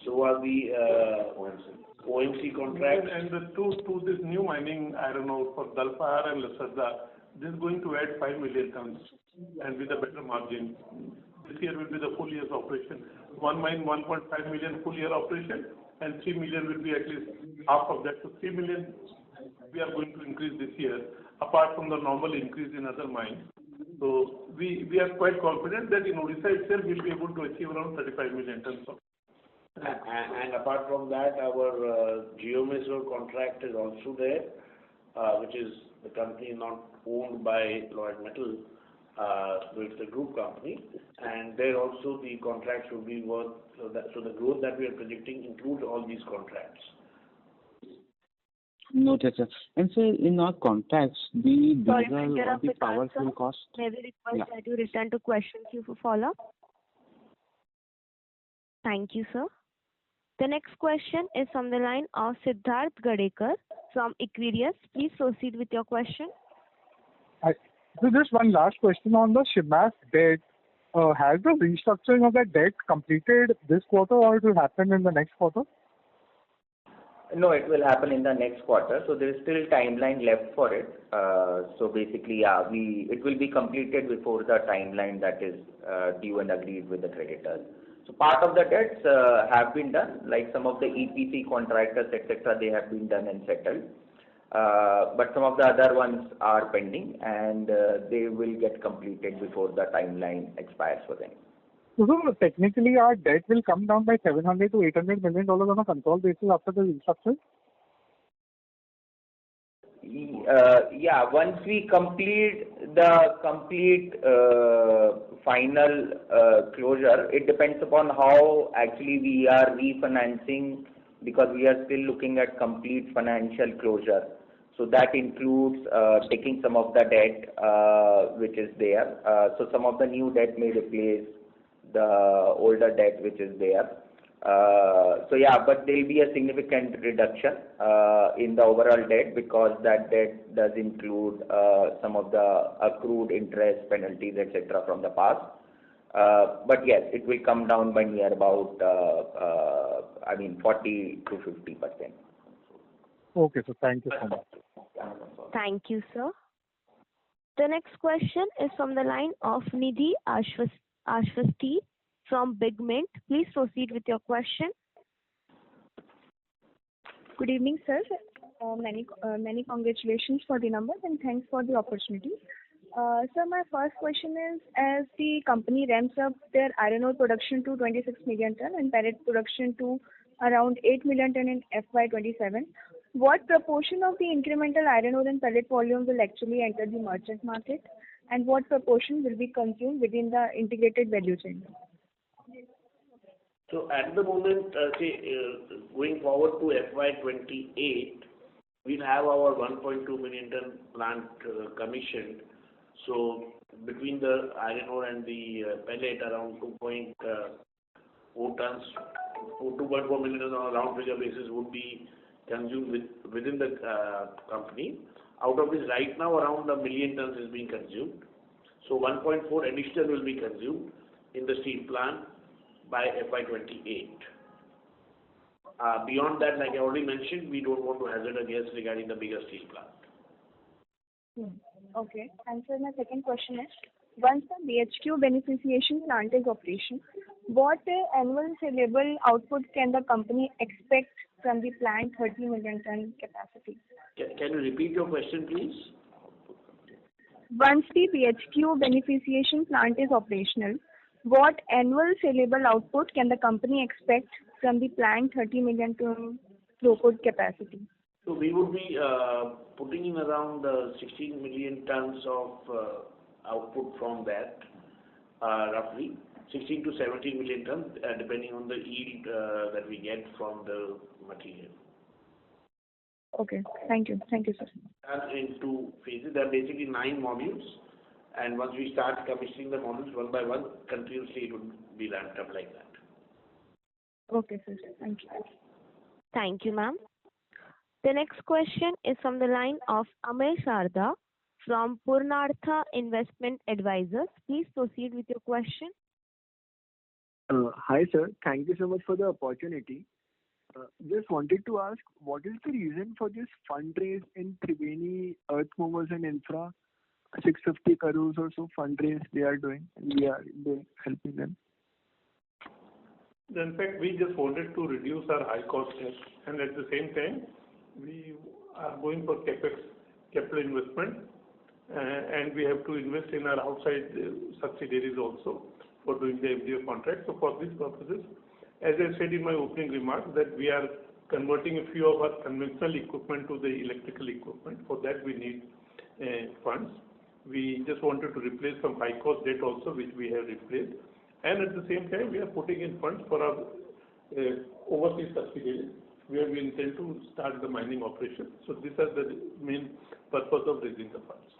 So are the OMC contracts. And to this new mining iron ore for Dalpahar and Lasarda, this is going to add 5 million tons and with a better margin. This year will be the full year's operation. One mine, 1.5 million full year operation, and 3 million will be at least half of that. So 3 million we are going to increase this year, apart from the normal increase in other mines. So we are quite confident that in Odisha itself we will be able to achieve around 35 million tons of. And apart from that, our geomissile contract is also there, which is the company not owned by Lloyds Metals, so it's a group company. And there also the contracts will be worth, so the growth that we are predicting includes all these contracts. Noted, sir. And so in our contracts, the diesel or the power fuel cost. May we request that you return to question queue for follow-up? Thank you, sir. The next question is from the line of Siddharth Gadekar from Equirius. Please proceed with your question. So just one last question on the SHIMAF debt. Has the restructuring of that debt completed this quarter, or it will happen in the next quarter? No, it will happen in the next quarter. So there is still timeline left for it. So basically, it will be completed before the timeline that is due and agreed with the creditors. So part of the debts have been done, like some of the EPC contractors, etc. They have been done and settled. But some of the other ones are pending, and they will get completed before the timeline expires for them. So technically, our debt will come down by $700 to $800 million on a Concall basis after the restructure? Yeah, once we complete the final closure, it depends upon how actually we are refinancing, because we are still looking at complete financial closure. So that includes taking some of the debt which is there. So some of the new debt may replace the older debt which is there. So yeah, but there will be a significant reduction in the overall debt, because that debt does include some of the accrued interest, penalties, etc. from the past. But yes, it will come down by near about 40 to 50%. Okay, so thank you so much. Thank you, sir. The next question is from the line of Nidhi Ashwasti from Big Mint. Please proceed with your question. Good evening, sir. Many congratulations for the numbers and thanks for the opportunity. Sir, my first question is, as the company ramps up their iron ore production to 26 million ton and pellet production to around 8 million ton in FY27, what proportion of the incremental iron ore and pellet volume will actually enter the merchant market, and what proportion will be consumed within the integrated value chain? So at the moment, going forward to FY28, we'll have our 1.2 million ton plant commissioned. So between the iron ore and the pellet, around 2.4 tons, 2.4 million tons on a round figure basis would be consumed within the company. Out of this, right now, around 1 million tons is being consumed. So 1.4 additional will be consumed in the steel plant by FY28. Beyond that, like I already mentioned, we don't want to hazard a guess regarding the bigger steel plant. Okay. And sir, my second question is, once the BHQ beneficiation plant is operational, what annual saleable output can the company expect from the plant 30 million ton capacity? Can you repeat your question, please? Once the BHQ beneficiation plant is operational, what annual saleable output can the company expect from the plant 30 million ton throughput capacity? So we would be putting in around 16 million tons of output from that, roughly 16 to 17 million tons, depending on the yield that we get from the material. Okay. Thank you. Thank you, sir. And in two phases, there are basically 9 modules, and once we start commissioning the modules one by one, continuously it would be ramped up like that. Okay, sir. Thank you. Thank you, ma'am. The next question is from the line of Amay Sharda from Purnartha Investment Advisors. Please proceed with your question. Hi, sir. Thank you so much for the opportunity. Just wanted to ask, what is the reason for this fundraise in Triveni Earth Movers and Infra? 650 crores or so fundraise they are doing, and we are helping them. In fact, we just wanted to reduce our high cost debt, and at the same time, we are going for capital investment, and we have to invest in our outside subsidiaries also for doing the MDO contract. So for these purposes, as I said in my opening remarks, that we are converting a few of our conventional equipment to the electrical equipment. For that, we need funds. We just wanted to replace some high cost debt also, which we have replaced. And at the same time, we are putting in funds for our overseas subsidiaries, where we intend to start the mining operation. So these are the main purpose of raising the funds.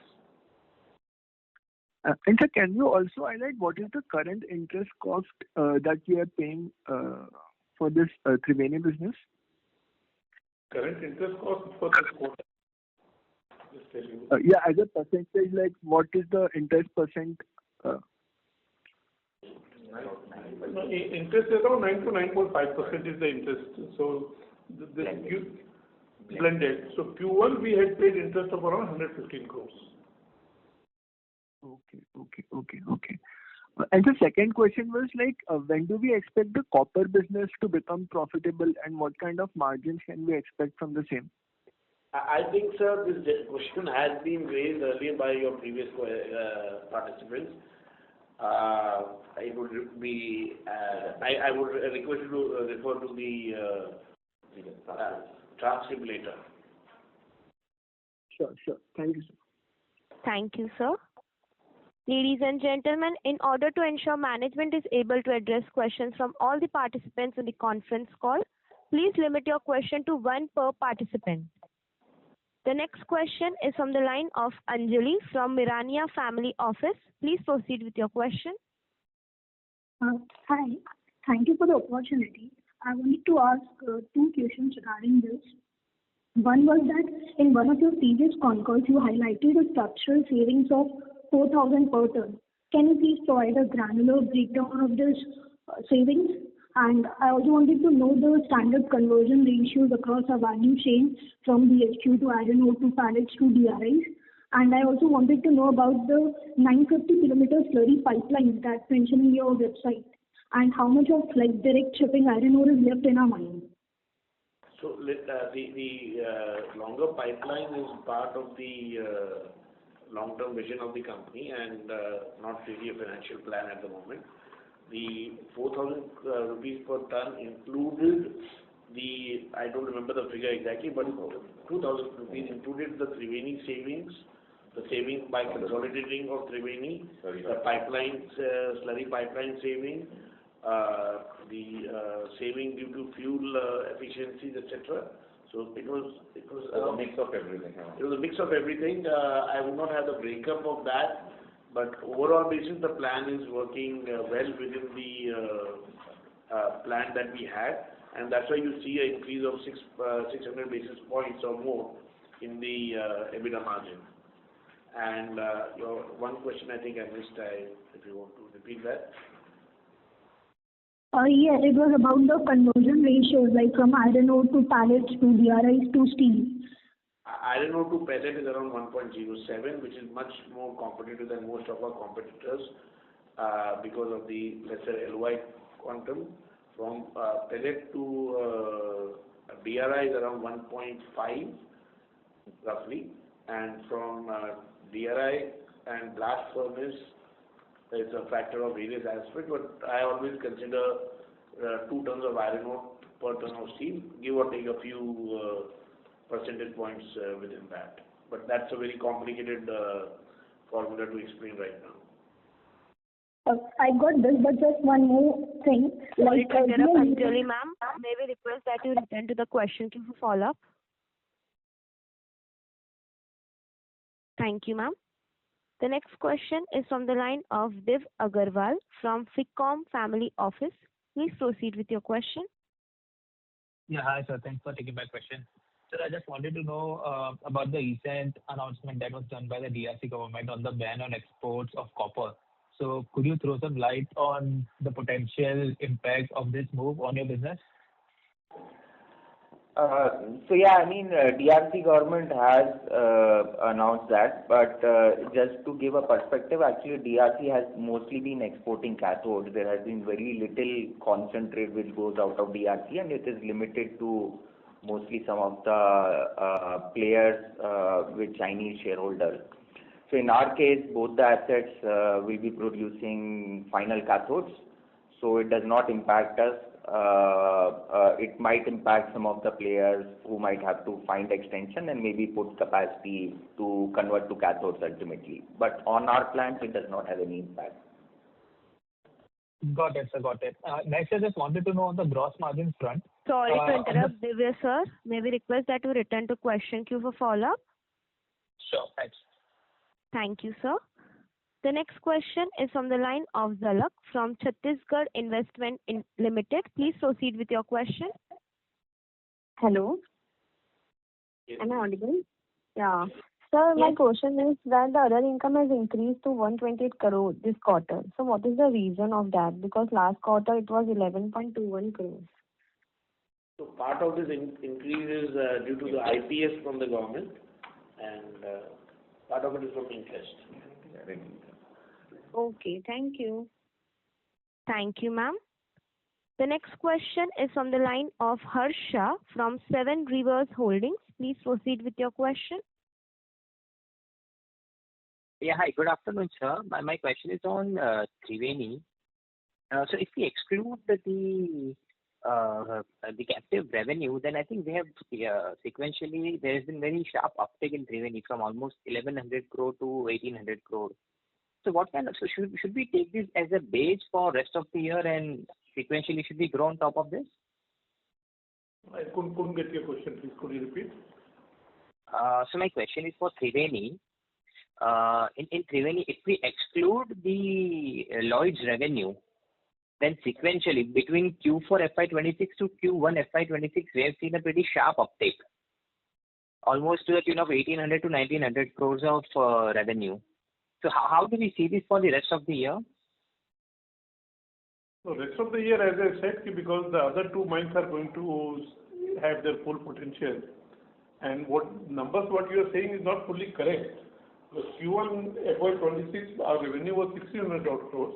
And sir, can you also highlight what is the current interest cost that you are paying for this Triveni business? Current interest cost for this quarter? Just tell you. Yeah, as a percentage, like what is the interest percent? Interest is around 9 to 9.5% is the interest. So the blended. So Q1 we had paid interest of around 115 crores. Okay. And the second question was like, when do we expect the copper business to become profitable, and what kind of margins can we expect from the same? I think, sir, this question has been raised earlier by your previous participants. I would request you to refer to the transcript later. Sure. Thank you, sir. Thank you, sir. Ladies and gentlemen, in order to ensure management is able to address questions from all the participants in the conference call, please limit your question to one per participant. The next question is from the line of Anjali from Mirania Family Office. Please proceed with your question. Hi. Thank you for the opportunity. I wanted to ask 2 questions regarding this. One was that in one of your previous Concalls, you highlighted a structural savings of 4,000 per ton. Can you please provide a granular breakdown of this savings? And I also wanted to know the standard conversion ratios across our value chain from BHQ to iron ore to pellets to DRIs. And I also wanted to know about the 950 kilometer slurry pipeline that's mentioned in your website, and how much of like direct shipping iron ore is left in our mine. So the longer pipeline is part of the long-term vision of the company and not really a financial plan at the moment. The 4,000 rupees per ton included I don't remember the figure exactly, but 2,000 rupees included the Triveni savings, the saving by consolidating of Triveni, the pipelines, slurry pipeline saving, the saving due to fuel efficiencies, etc. So it was a mix of everything. It was a mix of everything. I would not have the breakup of that, but overall basis, the plan is working well within the plan that we had, and that's why you see an increase of 600 basis points or more in the EBITDA margin. And your one question, I think I missed. If you want to repeat that. Yes, it was about the conversion ratios, like from iron ore to pellets to DRIs to steel. iron ore to pellet is around 1.07, which is much more competitive than most of our competitors because of the lesser LY quantum. From pellet to DRI is around 1.5 roughly, and from DRI and blast furnace it's a factor of various aspects, but I always consider 2 tons of iron ore per ton of steel, give or take a few percentage points within that. But that's a very complicated formula to explain right now. I got this, but just one more thing. Sorry to interrupt, Anjali ma'am. May we request that you return to the question queue for follow-up? Thank you, ma'am. The next question is from the line of Div Agarwal from FICOM Family Office. Please proceed with your question. Yeah, hi, sir. Thanks for taking my question. Sir, I just wanted to know about the recent announcement that was done by the DRC government on the ban on exports of copper. So could you throw some light on the potential impact of this move on your business? So yeah, I mean, DRC government has announced that, but just to give a perspective, actually DRC has mostly been exporting cathodes. There has been very little concentrate which goes out of DRC, and it is limited to mostly some of the players with Chinese shareholders. So in our case, both the assets will be producing final cathodes, so it does not impact us. It might impact some of the players who might have to find extension and maybe put capacity to convert to cathodes ultimately. But on our plants, it does not have any impact. Got it, sir. Got it. Next, I just wanted to know on the gross margin front. Sorry to interrupt, Divya sir. May we request that you return to question queue for follow-up? Sure, thanks. Thank you, sir. The next question is from the line of Zalak from Chhattisgarh Investment Limited. Please proceed with your question. Hello. Am I audible? Yeah. Sir, my question is that the other income has increased to 128 crore this quarter. So what is the reason of that? Because last quarter it was 11.21 crores. So part of this increase is due to the IPS from the government, and part of it is from interest. Okay, thank you. Thank you, ma'am. The next question is from the line of Harsha from Seven Rivers Holdings. Please proceed with your question. Yeah, hi. Good afternoon, sir. My question is on Triveni. So if we exclude the captive revenue, then I think we have sequentially there has been very sharp uptick in Triveni from almost 1100 crore to 1800 crore. So what kind of should we take this as a base for rest of the year, and sequentially should we grow on top of this? I couldn't get your question. Please, could you repeat? So my question is for Triveni. In Triveni, if we exclude the Lloyds revenue, then sequentially between Q4 FY26 to Q1 FY26, we have seen a pretty sharp uptake, almost to the tune of 1800 to 1900 crores of revenue. So how do we see this for the rest of the year? So rest of the year, as I said, because the other 2 mines are going to have their full potential, and what you are saying is not fully correct. The Q1 FY26, our revenue was 1600 crores.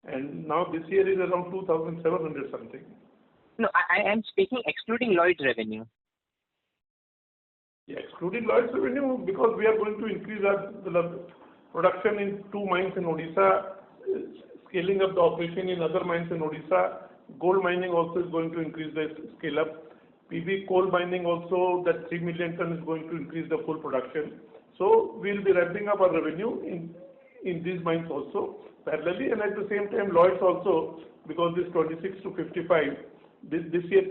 And now this year is around 2,700 something. No, I am speaking excluding Lloyds revenue. Yeah, excluding Lloyds revenue, because we are going to increase our production in 2 mines in Odisha, scaling up the operation in other mines in Odisha. Gold mining also is going to increase the scale up. PB coal mining also, that 3 million ton is going to increase the full production. So we'll be ramping up our revenue in these mines also parallelly, and at the same time Lloyds also, because this 26 to 55, this year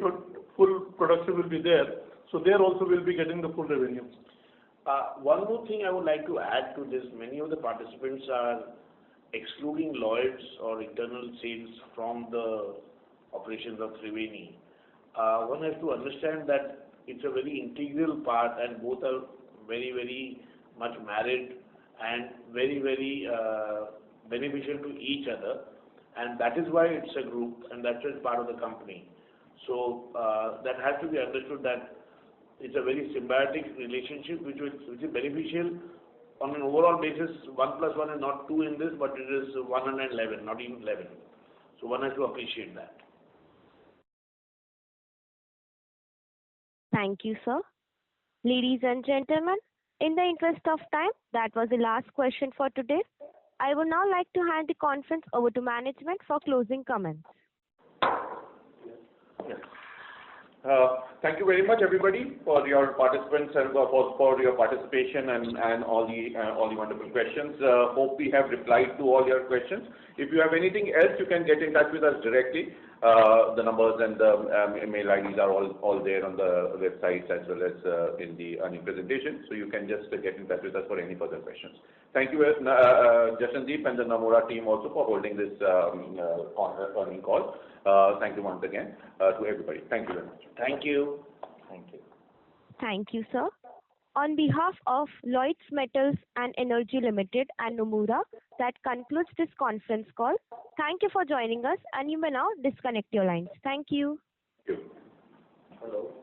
full production will be there. So there also we'll be getting the full revenue. One more thing I would like to add to this. Many of the participants are excluding Lloyds or internal sales from the operations of Triveni. One has to understand that it's a very integral part, and both are very, very much married and very, very beneficial to each other, and that is why it's a group, and that is part of the company. So that has to be understood, that it's a very symbiotic relationship which is beneficial on an overall basis. 1 plus 1 is not 2 in this, but it is 111, not even 11. So one has to appreciate that. Thank you, sir. Ladies and gentlemen, in the interest of time, that was the last question for today. I would now like to hand the conference over to management for closing comments. Thank you very much, everybody, for your participants and for your participation and all the wonderful questions. Hope we have replied to all your questions. If you have anything else, you can get in touch with us directly. The numbers and the email IDs are all there on the website as well as in the earning presentation. So you can just get in touch with us for any further questions. Thank you, Jashandeep and the Nomura team also for holding this earning call. Thank you once again to everybody. Thank you very much. Thank you. Thank you. Thank you, sir. On behalf of Lloyds Metals and Energy Limited and Nomura, that concludes this conference call. Thank you for joining us, and you may now disconnect your lines. Thank you. Thank you. Hello.